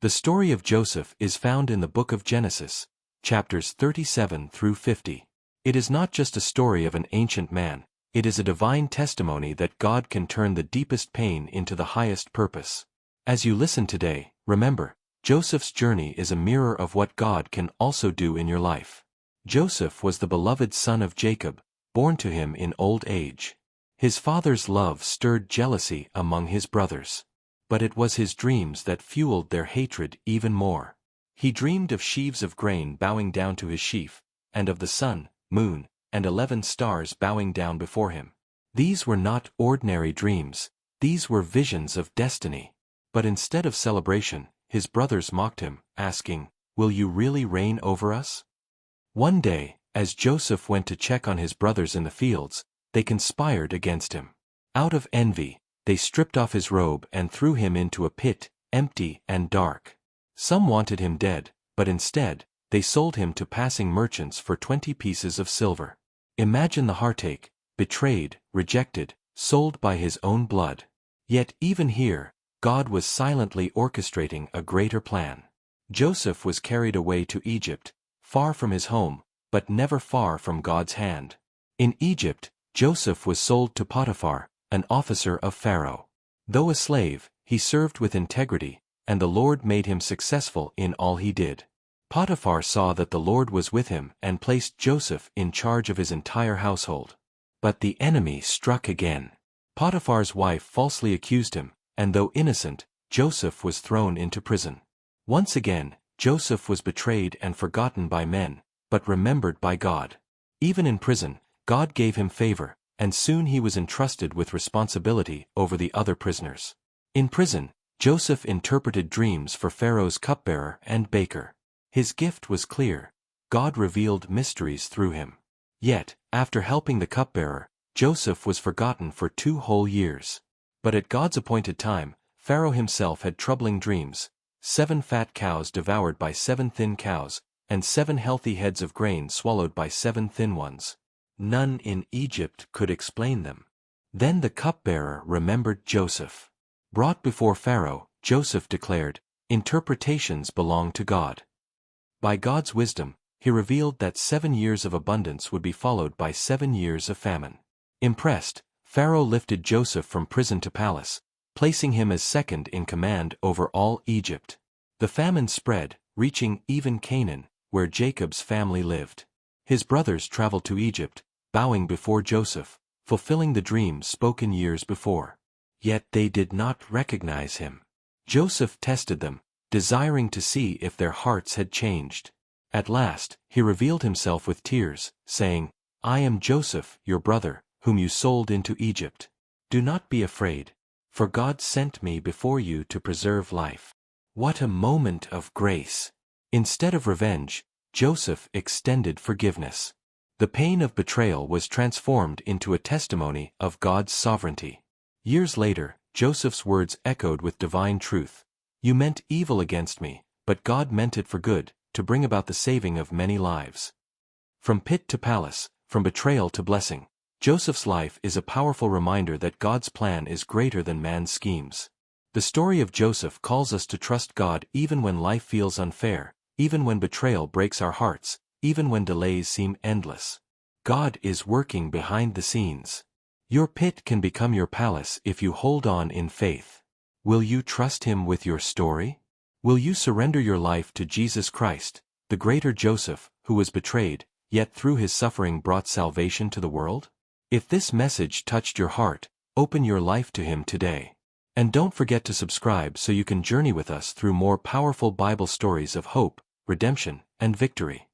The story of Joseph is found in the book of Genesis, chapters 37 through 50. It is not just a story of an ancient man, it is a divine testimony that God can turn the deepest pain into the highest purpose. As you listen today, remember, Joseph's journey is a mirror of what God can also do in your life. Joseph was the beloved son of Jacob, born to him in old age. His father's love stirred jealousy among his brothers. But it was his dreams that fueled their hatred even more. He dreamed of sheaves of grain bowing down to his sheaf, and of the sun, moon, and 11 stars bowing down before him. These were not ordinary dreams, these were visions of destiny. But instead of celebration, his brothers mocked him, asking, "Will you really reign over us?" One day, as Joseph went to check on his brothers in the fields, they conspired against him. Out of envy, they stripped off his robe and threw him into a pit, empty and dark. Some wanted him dead, but instead, they sold him to passing merchants for 20 pieces of silver. Imagine the heartache, betrayed, rejected, sold by his own blood. Yet even here, God was silently orchestrating a greater plan. Joseph was carried away to Egypt, far from his home, but never far from God's hand. In Egypt, Joseph was sold to Potiphar, an officer of Pharaoh. Though a slave, he served with integrity, and the Lord made him successful in all he did. Potiphar saw that the Lord was with him and placed Joseph in charge of his entire household. But the enemy struck again. Potiphar's wife falsely accused him, and though innocent, Joseph was thrown into prison. Once again, Joseph was betrayed and forgotten by men, but remembered by God. Even in prison, God gave him favor, and soon he was entrusted with responsibility over the other prisoners. In prison, Joseph interpreted dreams for Pharaoh's cupbearer and baker. His gift was clear. God revealed mysteries through him. Yet, after helping the cupbearer, Joseph was forgotten for 2 whole years. But at God's appointed time, Pharaoh himself had troubling dreams: 7 fat cows devoured by 7 thin cows, and 7 healthy heads of grain swallowed by 7 thin ones. None in Egypt could explain them. Then the cupbearer remembered Joseph. Brought before Pharaoh, Joseph declared, "Interpretations belong to God." By God's wisdom, he revealed that 7 years of abundance would be followed by 7 years of famine. Impressed, Pharaoh lifted Joseph from prison to palace, placing him as second in command over all Egypt. The famine spread, reaching even Canaan, where Jacob's family lived. His brothers traveled to Egypt, bowing before Joseph, fulfilling the dreams spoken years before. Yet they did not recognize him. Joseph tested them, desiring to see if their hearts had changed. At last, he revealed himself with tears, saying, "I am Joseph, your brother, whom you sold into Egypt. Do not be afraid, for God sent me before you to preserve life." What a moment of grace! Instead of revenge, Joseph extended forgiveness. The pain of betrayal was transformed into a testimony of God's sovereignty. Years later, Joseph's words echoed with divine truth. "You meant evil against me, but God meant it for good, to bring about the saving of many lives." From pit to palace, from betrayal to blessing, Joseph's life is a powerful reminder that God's plan is greater than man's schemes. The story of Joseph calls us to trust God even when life feels unfair, even when betrayal breaks our hearts, even when delays seem endless. God is working behind the scenes. Your pit can become your palace if you hold on in faith. Will you trust Him with your story? Will you surrender your life to Jesus Christ, the greater Joseph, who was betrayed, yet through his suffering brought salvation to the world? If this message touched your heart, open your life to Him today. And don't forget to subscribe so you can journey with us through more powerful Bible stories of hope, redemption, and victory.